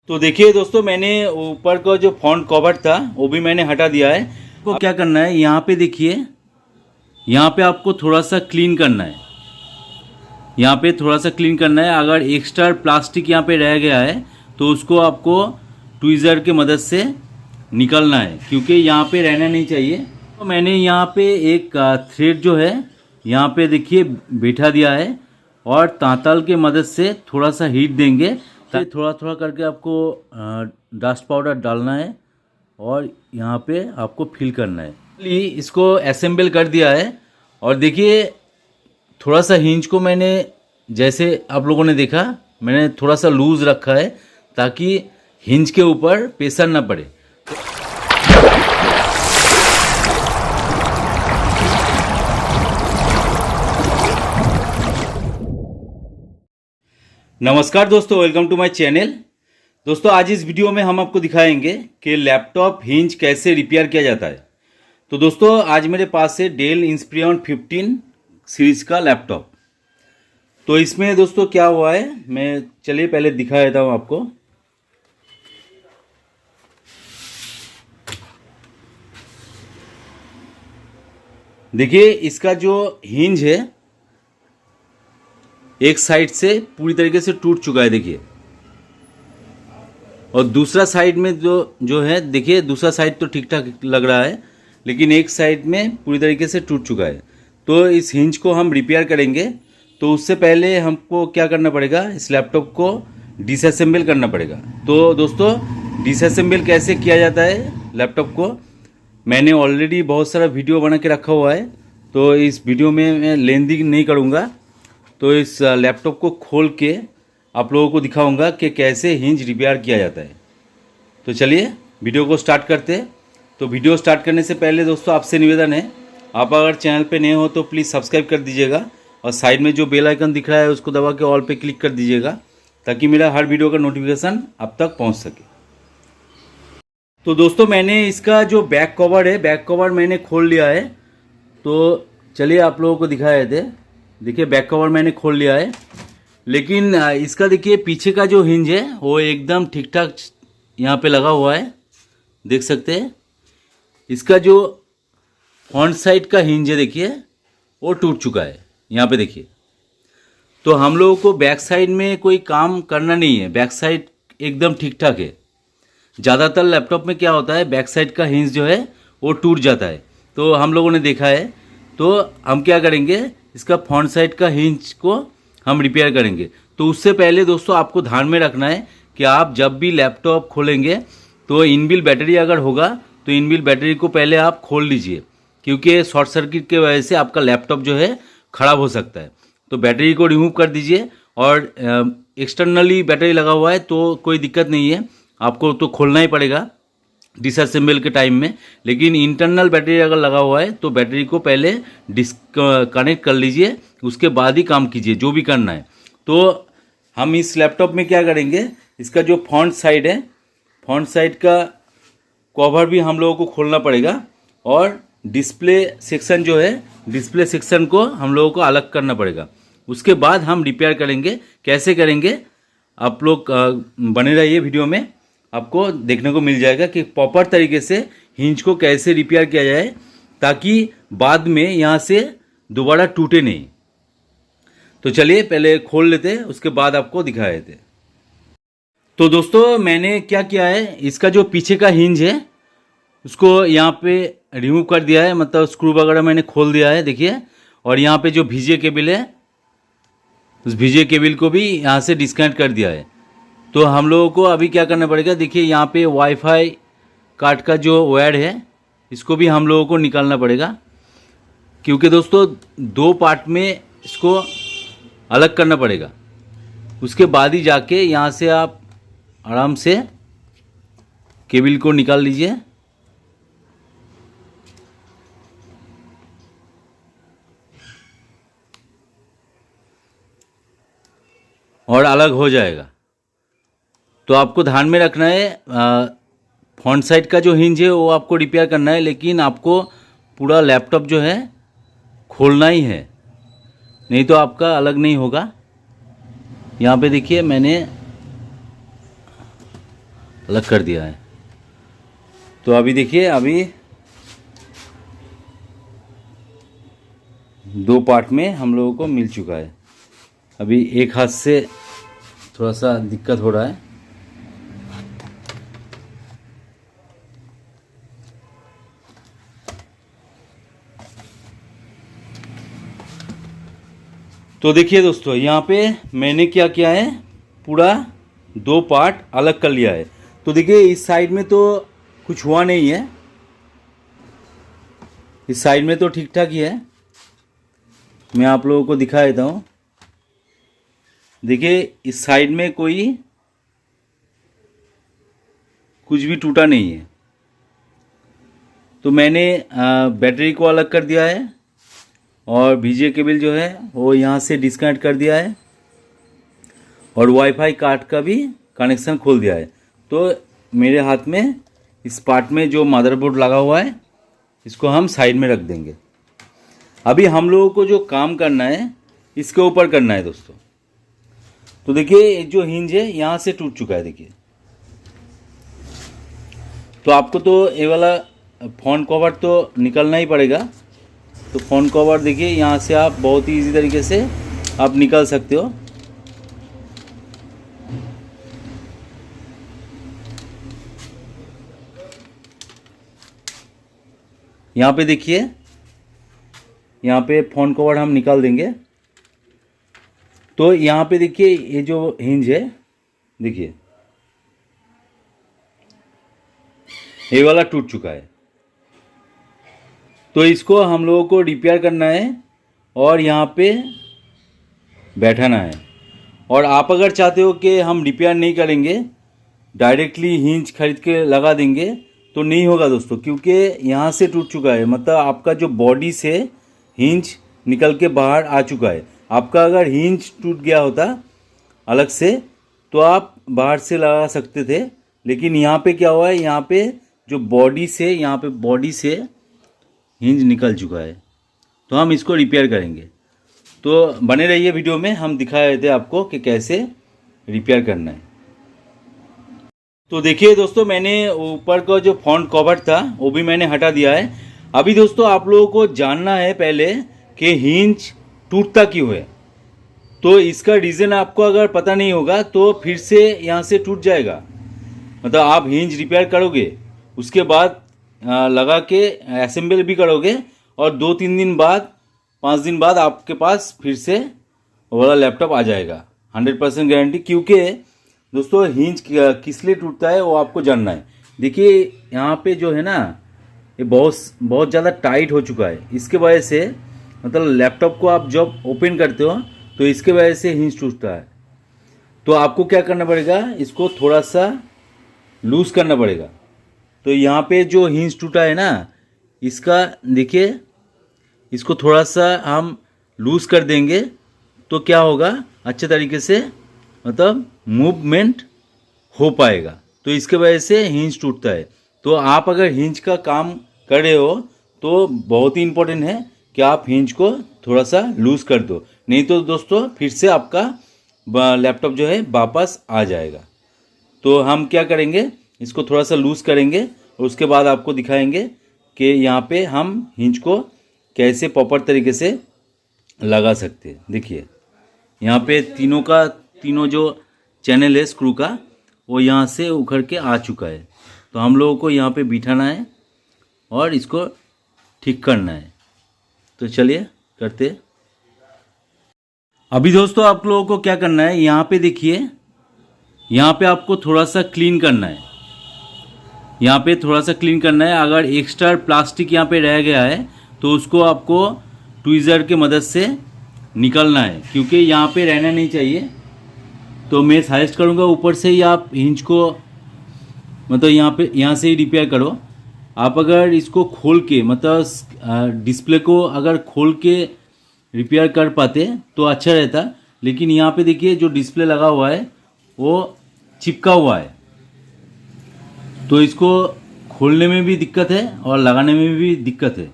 तो देखिए दोस्तों, मैंने ऊपर का जो फ्रंट कवर था वो भी मैंने हटा दिया है। तो क्या करना है, यहाँ पे देखिए, यहाँ पे आपको थोड़ा सा क्लीन करना है। यहाँ पे थोड़ा सा क्लीन करना है। अगर एक्स्ट्रा प्लास्टिक यहाँ पे रह गया है तो उसको आपको ट्वीज़र के मदद से निकालना है, क्योंकि यहाँ पे रहना नहीं चाहिए। तो मैंने यहाँ पे एक थ्रेड जो है यहाँ पे देखिए बैठा दिया है, और तांतल के मदद से थोड़ा सा हीट देंगे। थोड़ा थोड़ा करके आपको डस्ट पाउडर डालना है और यहाँ पे आपको फिल करना है। इसको असेंबल कर दिया है। और देखिए, थोड़ा सा हिंज को मैंने, जैसे आप लोगों ने देखा, मैंने थोड़ा सा लूज़ रखा है ताकि हिंज के ऊपर प्रेशर ना पड़े। नमस्कार दोस्तों, वेलकम टू माय चैनल। दोस्तों, आज इस वीडियो में हम आपको दिखाएंगे कि लैपटॉप हिंज कैसे रिपेयर किया जाता है। तो दोस्तों, आज मेरे पास है डेल इंस्पिरियन 15 सीरीज का लैपटॉप। तो इसमें दोस्तों क्या हुआ है, मैं चलिए पहले दिखा देता हूँ आपको। देखिए, इसका जो हिंज है एक साइड से पूरी तरीके से टूट चुका है, देखिए। और दूसरा साइड में जो है, देखिए, दूसरा साइड तो ठीक ठाक लग रहा है, लेकिन एक साइड में पूरी तरीके से टूट चुका है। तो इस हिंज को हम रिपेयर करेंगे। तो उससे पहले हमको क्या करना पड़ेगा, इस लैपटॉप को डिसअसेंबल करना पड़ेगा। तो दोस्तों, डिसअसेंबल कैसे किया जाता है लैपटॉप को, मैंने ऑलरेडी बहुत सारा वीडियो बना के रखा हुआ है। तो इस वीडियो में मैं लेंदी नहीं करूँगा। तो इस लैपटॉप को खोल के आप लोगों को दिखाऊंगा कि कैसे हिंज रिपेयर किया जाता है। तो चलिए वीडियो को स्टार्ट करते हैं। तो वीडियो स्टार्ट करने से पहले दोस्तों आपसे निवेदन है, आप अगर चैनल पे नए हो तो प्लीज़ सब्सक्राइब कर दीजिएगा, और साइड में जो बेल आइकन दिख रहा है उसको दबा के ऑल पे क्लिक कर दीजिएगा, ताकि मेरा हर वीडियो का नोटिफिकेशन आप तक पहुँच सके। तो दोस्तों, मैंने इसका जो बैक कवर है, बैक कवर मैंने खोल लिया है। तो चलिए आप लोगों को दिखाए थे। देखिए, बैक कवर मैंने खोल लिया है, लेकिन इसका देखिए पीछे का जो हिंज है वो एकदम ठीक ठाक यहाँ पे लगा हुआ है, देख सकते हैं। इसका जो फ्रंट साइड का हिंज है देखिए वो टूट चुका है, यहाँ पे देखिए। तो हम लोगों को बैक साइड में कोई काम करना नहीं है, बैक साइड एकदम ठीक ठाक है। ज़्यादातर लैपटॉप में क्या होता है, बैक साइड का हिंज जो है वो टूट जाता है, तो हम लोगों ने देखा है। तो हम क्या करेंगे, इसका फ्रंट साइड का हिंज को हम रिपेयर करेंगे। तो उससे पहले दोस्तों आपको ध्यान में रखना है कि आप जब भी लैपटॉप खोलेंगे तो इनबिल्ट बैटरी अगर होगा तो इनबिल्ट बैटरी को पहले आप खोल लीजिए, क्योंकि शॉर्ट सर्किट की वजह से आपका लैपटॉप जो है ख़राब हो सकता है। तो बैटरी को रिमूव कर दीजिए। और एक्सटर्नली बैटरी लगा हुआ है तो कोई दिक्कत नहीं है, आपको तो खोलना ही पड़ेगा डिसअसेंबल के टाइम में। लेकिन इंटरनल बैटरी अगर लगा हुआ है तो बैटरी को पहले डिस्कनेक्ट कर लीजिए, उसके बाद ही काम कीजिए जो भी करना है। तो हम इस लैपटॉप में क्या करेंगे, इसका जो फ्रंट साइड है, फ्रंट साइड का कवर भी हम लोगों को खोलना पड़ेगा, और डिस्प्ले सेक्शन जो है, डिस्प्ले सेक्शन को हम लोगों को अलग करना पड़ेगा। उसके बाद हम रिपेयर करेंगे। कैसे करेंगे, आप लोग बने रहिए, वीडियो में आपको देखने को मिल जाएगा कि प्रॉपर तरीके से हिंज को कैसे रिपेयर किया जाए, ताकि बाद में यहाँ से दोबारा टूटे नहीं। तो चलिए पहले खोल लेते हैं, उसके बाद आपको दिखा देते हैं। तो दोस्तों, मैंने क्या किया है, इसका जो पीछे का हिंज है उसको यहाँ पे रिमूव कर दिया है, मतलब स्क्रू वगैरह मैंने खोल दिया है, देखिए। और यहाँ पे जो VGA केबल है, उस VGA केबल को भी यहाँ से डिस्कनेक्ट कर दिया है। तो हम लोगों को अभी क्या करना पड़ेगा, देखिए यहाँ पे वाईफाई कार्ड का जो वायर है इसको भी हम लोगों को निकालना पड़ेगा, क्योंकि दोस्तों दो पार्ट में इसको अलग करना पड़ेगा। उसके बाद ही जाके यहाँ से आप आराम से केबल को निकाल लीजिए, और अलग हो जाएगा। तो आपको ध्यान में रखना है, फ्रंट साइड का जो हिंज है वो आपको रिपेयर करना है, लेकिन आपको पूरा लैपटॉप जो है खोलना ही है, नहीं तो आपका अलग नहीं होगा। यहाँ पे देखिए मैंने अलग कर दिया है। तो अभी देखिए, अभी 2 पार्ट में हम लोगों को मिल चुका है। अभी एक हाथ से थोड़ा सा दिक्कत हो रहा है। तो देखिए दोस्तों, यहाँ पे मैंने क्या किया है, पूरा 2 पार्ट अलग कर लिया है। तो देखिए इस साइड में तो कुछ हुआ नहीं है, इस साइड में तो ठीक ठाक ही है। मैं आप लोगों को दिखा देता हूँ। देखिए इस साइड में कुछ भी टूटा नहीं है। तो मैंने बैटरी को अलग कर दिया है और बीजे केबल जो है वो यहाँ से डिस्कनेक्ट कर दिया है और वाईफाई कार्ड का भी कनेक्शन खोल दिया है। तो मेरे हाथ में इस पार्ट में जो मदरबोर्ड लगा हुआ है, इसको हम साइड में रख देंगे। अभी हम लोगों को जो काम करना है इसके ऊपर करना है दोस्तों। तो देखिए जो हिंज है यहाँ से टूट चुका है। देखिए, तो आपको तो ये वाला फ़ोन कवर तो निकलना ही पड़ेगा। तो फ़ोन कवर देखिए यहाँ से आप बहुत ही इजी तरीके से आप निकाल सकते हो। यहाँ पे देखिए, यहाँ पे फ़ोन कवर हम निकाल देंगे। तो यहाँ पे देखिए ये जो हिंज है, देखिए ये वाला टूट चुका है। तो इसको हम लोगों को रिपेयर करना है और यहाँ पे बैठाना है। और आप अगर चाहते हो कि हम रिपेयर नहीं करेंगे, डायरेक्टली हिंज खरीद के लगा देंगे, तो नहीं होगा दोस्तों, क्योंकि यहाँ से टूट चुका है। मतलब आपका जो बॉडी से हिंज निकल के बाहर आ चुका है। आपका अगर हिंज टूट गया होता अलग से तो आप बाहर से लगा सकते थे, लेकिन यहाँ पे क्या हुआ है, यहाँ पे जो बॉडी से, यहाँ पे बॉडी से हिंज निकल चुका है। तो हम इसको रिपेयर करेंगे। तो बने रहिए वीडियो में, हम दिखा रहे थे आपको कि कैसे रिपेयर करना है। तो देखिए दोस्तों, मैंने ऊपर का जो फ्रंट कवर था वो भी मैंने हटा दिया है। अभी दोस्तों आप लोगों को जानना है पहले कि हिंज टूटता क्यों है। तो इसका रीज़न आपको अगर पता नहीं होगा तो फिर से यहाँ से टूट जाएगा। मतलब आप हिंज रिपेयर करोगे, उसके बाद लगा के असेंबल भी करोगे और 2-3 दिन बाद, 5 दिन बाद आपके पास फिर से वो वाला लैपटॉप आ जाएगा। 100% गारंटी। क्योंकि दोस्तों हिंज किस लिए टूटता है वो आपको जानना है। देखिए यहाँ पे जो है ना, ये बहुत ज़्यादा टाइट हो चुका है। इसके वजह से मतलब लैपटॉप को आप जब ओपन करते हो तो इसके वजह से हिंज टूटता है। तो आपको क्या करना पड़ेगा, इसको थोड़ा सा लूज़ करना पड़ेगा। तो यहाँ पे जो हिंज टूटा है ना, इसका देखिए, इसको थोड़ा सा हम लूज़ कर देंगे तो क्या होगा, अच्छे तरीके से मतलब मूवमेंट हो पाएगा। तो इसके वजह से हिंज टूटता है। तो आप अगर हिंज का काम कर रहे हो तो बहुत ही इम्पोर्टेंट है कि आप हिंज को थोड़ा सा लूज़ कर दो, नहीं तो दोस्तों फिर से आपका लैपटॉप जो है वापस आ जाएगा। तो हम क्या करेंगे, इसको थोड़ा सा लूज़ करेंगे और उसके बाद आपको दिखाएंगे कि यहाँ पे हम हिंज को कैसे प्रॉपर तरीके से लगा सकते हैं। देखिए यहाँ पे तीनों जो चैनल है स्क्रू का, वो यहाँ से उखड़ के आ चुका है। तो हम लोगों को यहाँ पे बिठाना है और इसको ठीक करना है। तो चलिए करते। अभी दोस्तों आप लोगों को क्या करना है, यहाँ पे देखिए, यहाँ पे आपको थोड़ा सा क्लीन करना है। यहाँ पे थोड़ा सा क्लीन करना है। अगर एक्स्ट्रा प्लास्टिक यहाँ पे रह गया है तो उसको आपको ट्वीज़र के मदद से निकलना है, क्योंकि यहाँ पे रहना नहीं चाहिए। तो मैं सजेस्ट करूँगा ऊपर से ही आप हिंज को मतलब यहाँ से ही रिपेयर करो। आप अगर इसको खोल के मतलब डिस्प्ले को अगर खोल के रिपेयर कर पाते तो अच्छा रहता। लेकिन यहाँ पे देखिए जो डिस्प्ले लगा हुआ है वो चिपका हुआ है, तो इसको खोलने में भी दिक्कत है और लगाने में भी दिक्कत है।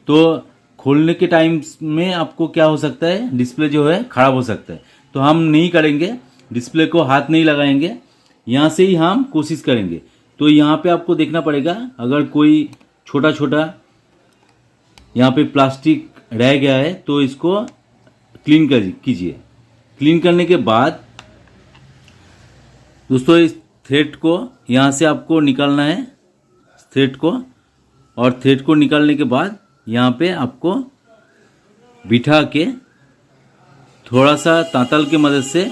तो खोलने के टाइम में आपको क्या हो सकता है, डिस्प्ले जो है ख़राब हो सकता है। तो हम नहीं करेंगे, डिस्प्ले को हाथ नहीं लगाएंगे, यहाँ से ही हम कोशिश करेंगे। तो यहाँ पे आपको देखना पड़ेगा, अगर कोई छोटा छोटा यहाँ पे प्लास्टिक रह गया है तो इसको क्लीन कीजिए। क्लीन करने के बाद दोस्तों इस थ्रेड को यहाँ से आपको निकालना है, थ्रेड को, और थ्रेड को निकालने के बाद यहाँ पे आपको बिठा के थोड़ा सा तांतल की मदद से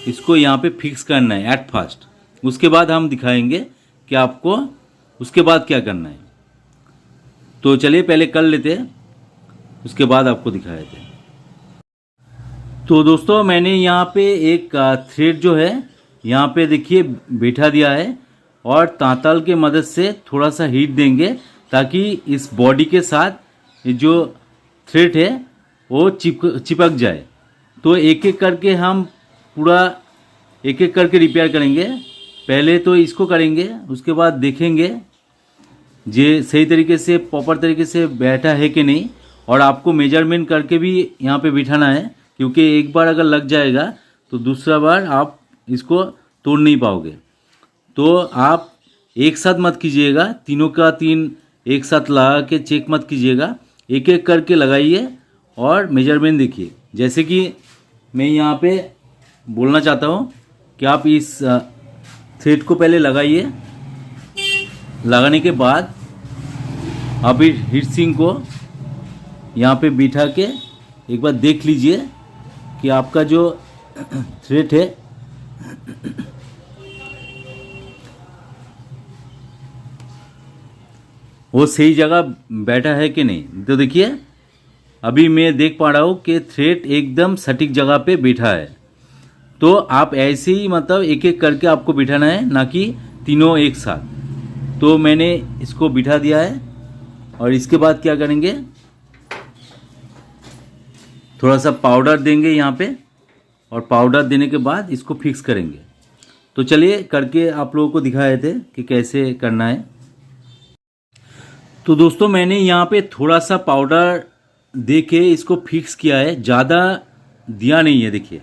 इसको यहाँ पे फिक्स करना है एट फर्स्ट। उसके बाद हम दिखाएंगे कि आपको उसके बाद क्या करना है। तो चलिए पहले कर लेते हैं, उसके बाद आपको दिखा देते हैं। तो दोस्तों मैंने यहाँ पे एक थ्रेड जो है यहाँ पे देखिए बैठा दिया है, और तांतल के मदद से थोड़ा सा हीट देंगे ताकि इस बॉडी के साथ जो थ्रेड है वो चिपक जाए। तो एक एक करके हम पूरा एक एक करके रिपेयर करेंगे। पहले तो इसको करेंगे, उसके बाद देखेंगे ये सही तरीके से प्रॉपर तरीके से बैठा है कि नहीं, और आपको मेजरमेंट करके भी यहाँ पे बिठाना है, क्योंकि एक बार अगर लग जाएगा तो दूसरा बार आप इसको तोड़ नहीं पाओगे। तो आप एक साथ मत कीजिएगा, तीनों का तीन एक साथ लगा के चेक मत कीजिएगा, एक एक करके लगाइए और मेजरमेंट देखिए। जैसे कि मैं यहाँ पे बोलना चाहता हूँ कि आप इस थ्रेड को पहले लगाइए, लगाने के बाद आप इस हीट सिंक को यहाँ पे बिठा के एक बार देख लीजिए कि आपका जो थ्रेड है वो सही जगह बैठा है कि नहीं। तो देखिए अभी मैं देख पा रहा हूँ कि थ्रेड एकदम सटीक जगह पे बैठा है। तो आप ऐसे ही मतलब एक एक करके आपको बिठाना है, ना कि तीनों एक साथ। तो मैंने इसको बिठा दिया है, और इसके बाद क्या करेंगे, थोड़ा सा पाउडर देंगे यहाँ पे, और पाउडर देने के बाद इसको फिक्स करेंगे। तो चलिए करके आप लोगों को दिखाए थे कि कैसे करना है। तो दोस्तों मैंने यहाँ पे थोड़ा सा पाउडर दे के इसको फिक्स किया है, ज़्यादा दिया नहीं है। देखिए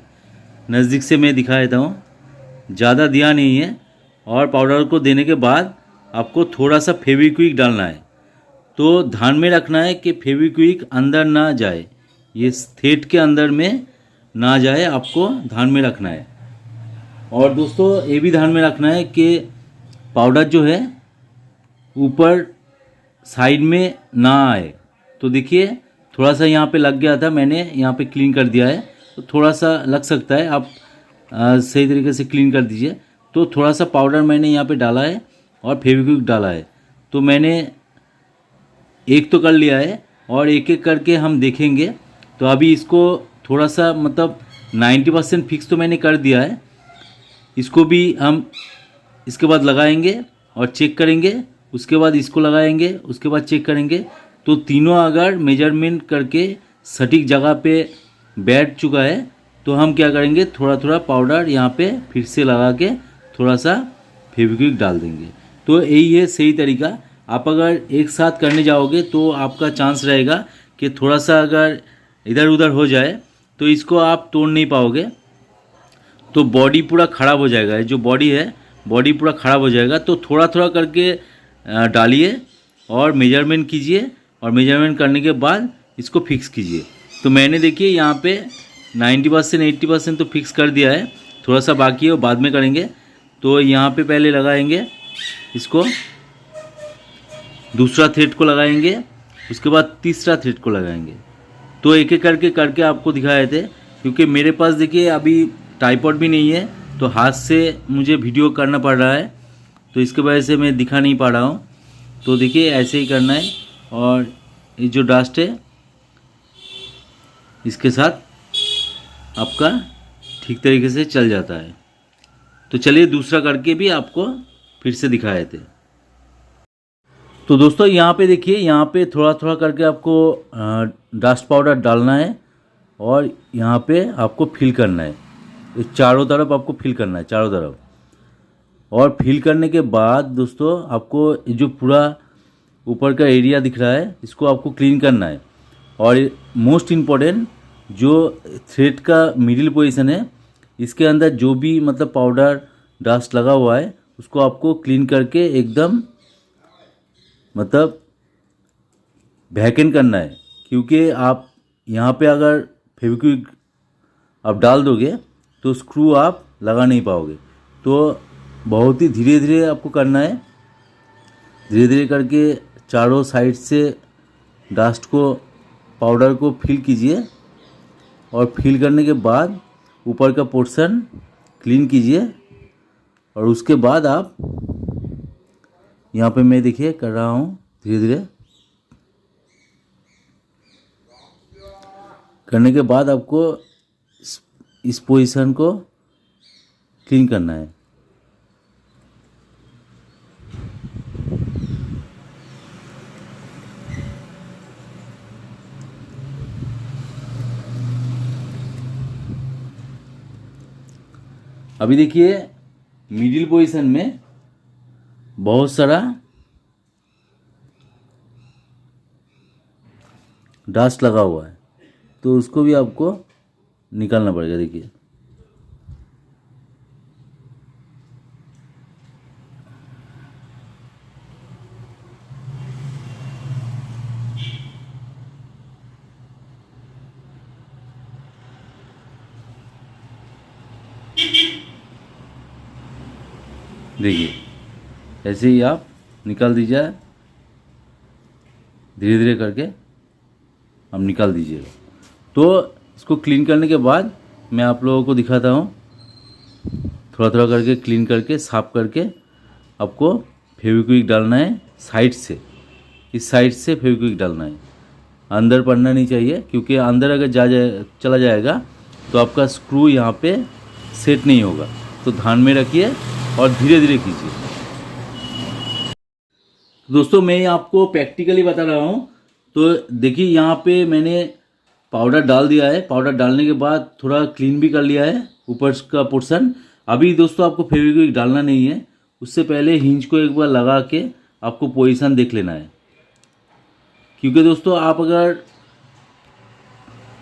नज़दीक से मैं दिखा देता हूँ, ज़्यादा दिया नहीं है। और पाउडर को देने के बाद आपको थोड़ा सा फेविक्विक डालना है। तो ध्यान में रखना है कि फेविक्विक अंदर ना जाए, ये थ्रेड के अंदर में ना जाए, आपको ध्यान में रखना है। और दोस्तों ये भी ध्यान में रखना है कि पाउडर जो है ऊपर साइड में ना आए। तो देखिए थोड़ा सा यहाँ पे लग गया था, मैंने यहाँ पे क्लीन कर दिया है। तो थोड़ा सा लग सकता है, आप सही तरीके से क्लीन कर दीजिए। तो थोड़ा सा पाउडर मैंने यहाँ पे डाला है और फेविक्विक डाला है। तो मैंने एक तो कर लिया है, और एक एक करके हम देखेंगे। तो अभी इसको थोड़ा सा मतलब 90% फिक्स तो मैंने कर दिया है। इसको भी हम इसके बाद लगाएंगे और चेक करेंगे, उसके बाद इसको लगाएंगे, उसके बाद चेक करेंगे। तो तीनों अगर मेजरमेंट करके सटीक जगह पे बैठ चुका है तो हम क्या करेंगे, थोड़ा थोड़ा पाउडर यहाँ पे फिर से लगा के थोड़ा सा फेविक्विक डाल देंगे। तो यही है सही तरीका। आप अगर एक साथ करने जाओगे तो आपका चांस रहेगा कि थोड़ा सा अगर इधर उधर हो जाए तो इसको आप तोड़ नहीं पाओगे, तो बॉडी पूरा ख़राब हो जाएगा। जो बॉडी है बॉडी पूरा ख़राब हो जाएगा। तो थोड़ा थोड़ा करके डालिए और मेजरमेंट कीजिए, और मेजरमेंट करने के बाद इसको फिक्स कीजिए। तो मैंने देखिए यहाँ पे 90% 80% तो फिक्स कर दिया है, थोड़ा सा बाकी है वो बाद में करेंगे। तो यहाँ पे पहले लगाएंगे इसको, दूसरा थ्रेड को लगाएंगे, उसके बाद तीसरा थ्रेड को लगाएंगे। तो एक एक करके आपको दिखाए थे, क्योंकि मेरे पास देखिए अभी ट्राइपॉड भी नहीं है, तो हाथ से मुझे वीडियो करना पड़ रहा है, तो इसके वजह से मैं दिखा नहीं पा रहा हूँ। तो देखिए ऐसे ही करना है, और ये जो डस्ट है इसके साथ आपका ठीक तरीके से चल जाता है। तो चलिए दूसरा करके भी आपको फिर से दिखाए थे। तो दोस्तों यहाँ पे देखिए, यहाँ पे थोड़ा थोड़ा करके आपको डस्ट पाउडर डालना है, और यहाँ पे आपको फिल करना है। इस चारों तरफ आपको फिल करना है, चारों तरफ। और फिल करने के बाद दोस्तों आपको जो पूरा ऊपर का एरिया दिख रहा है इसको आपको क्लीन करना है। और मोस्ट इम्पॉर्टेंट जो थ्रेड का मिडिल पोजीशन है, इसके अंदर जो भी मतलब पाउडर डस्ट लगा हुआ है उसको आपको क्लीन करके एकदम मतलब वैक्यूम करना है, क्योंकि आप यहाँ पे अगर फेविक्विक आप डाल दोगे तो स्क्रू आप लगा नहीं पाओगे। तो बहुत ही धीरे धीरे आपको करना है, धीरे धीरे करके चारों साइड से डस्ट को पाउडर को फिल कीजिए और फिल करने के बाद ऊपर का पोर्शन क्लीन कीजिए। और उसके बाद आप यहाँ पे मैं देखिए कर रहा हूँ, धीरे धीरे करने के बाद आपको इस पोजीशन को क्लीन करना है। अभी देखिए मिडिल पोजीशन में बहुत सारा डस्ट लगा हुआ है, तो उसको भी आपको निकालना पड़ेगा। देखिए देखिए ऐसे ही आप निकाल दीजिए, धीरे धीरे करके आप निकाल दीजिएगा। तो इसको क्लीन करने के बाद मैं आप लोगों को दिखाता हूँ, थोड़ा थोड़ा करके क्लीन करके साफ करके आपको फेविक्विक डालना है साइड से, इस साइड से फेविक्विक डालना है, अंदर पड़ना नहीं चाहिए, क्योंकि अंदर अगर चला जाएगा तो आपका स्क्रू यहाँ पे सेट नहीं होगा। तो ध्यान में रखिए और धीरे धीरे कीजिए। दोस्तों मैं आपको प्रैक्टिकली बता रहा हूँ। तो देखिए यहाँ पे मैंने पाउडर डाल दिया है, पाउडर डालने के बाद थोड़ा क्लीन भी कर लिया है ऊपर का पोर्शन। अभी दोस्तों आपको फेविक्विक डालना नहीं है, उससे पहले हिंज को एक बार लगा के आपको पोजीशन देख लेना है, क्योंकि दोस्तों आप अगर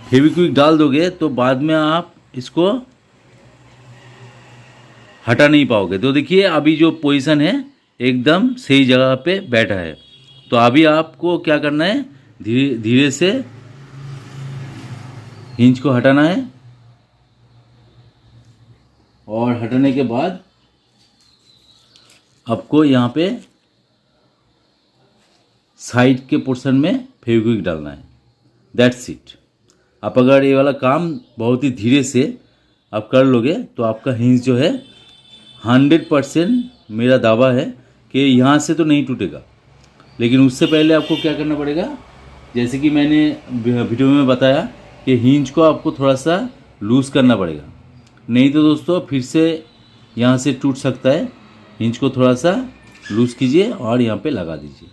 फेविक्विक डाल दोगे तो बाद में आप इसको हटा नहीं पाओगे। तो देखिए अभी जो पोजीशन है एकदम सही जगह पे बैठा है। तो अभी आपको क्या करना है, धीरे धीरे से हिंज को हटाना है और हटाने के बाद आपको यहाँ पे साइड के पोर्शन में फेविक्विक डालना है। That's it. आप अगर ये वाला काम बहुत ही धीरे से आप कर लोगे तो आपका हिंज जो है 100% मेरा दावा है कि यहाँ से तो नहीं टूटेगा। लेकिन उससे पहले आपको क्या करना पड़ेगा, जैसे कि मैंने वीडियो में बताया कि हिंज को आपको थोड़ा सा लूज़ करना पड़ेगा, नहीं तो दोस्तों फिर से यहाँ से टूट सकता है। हिंज को थोड़ा सा लूज़ कीजिए और यहाँ पे लगा दीजिए।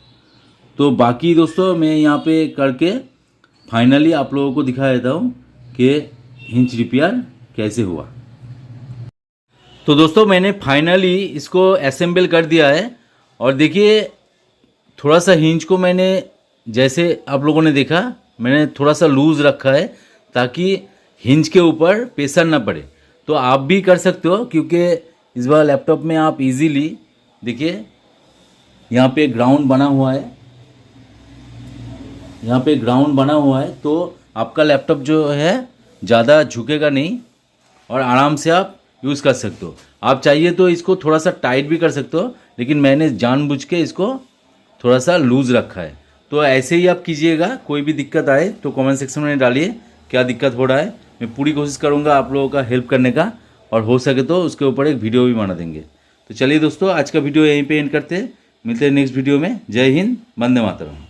तो बाकी दोस्तों मैं यहाँ पे करके फाइनली आप लोगों को दिखा देता हूँ कि हिंज रिपेयर कैसे हुआ। तो दोस्तों मैंने फाइनली इसको असेंबल कर दिया है और देखिए थोड़ा सा हिंज को मैंने, जैसे आप लोगों ने देखा, मैंने थोड़ा सा लूज़ रखा है ताकि हिंज के ऊपर प्रेशर ना पड़े। तो आप भी कर सकते हो, क्योंकि इस बार लैपटॉप में आप इजीली देखिए यहाँ पे ग्राउंड बना हुआ है, यहाँ पे ग्राउंड बना हुआ है, तो आपका लैपटॉप जो है ज़्यादा झुकेगा नहीं और आराम से आप यूज़ कर सकते हो। आप चाहिए तो इसको थोड़ा सा टाइट भी कर सकते हो, लेकिन मैंने जानबूझ के इसको थोड़ा सा लूज़ रखा है। तो ऐसे ही आप कीजिएगा। कोई भी दिक्कत आए तो कमेंट सेक्शन में डालिए क्या दिक्कत हो रहा है। मैं पूरी कोशिश करूँगा आप लोगों का हेल्प करने का, और हो सके तो उसके ऊपर एक वीडियो भी बना देंगे। तो चलिए दोस्तों आज का वीडियो यहीं पे एंड करते हैं, मिलते हैं नेक्स्ट वीडियो में। जय हिंद, वंदे मातरम।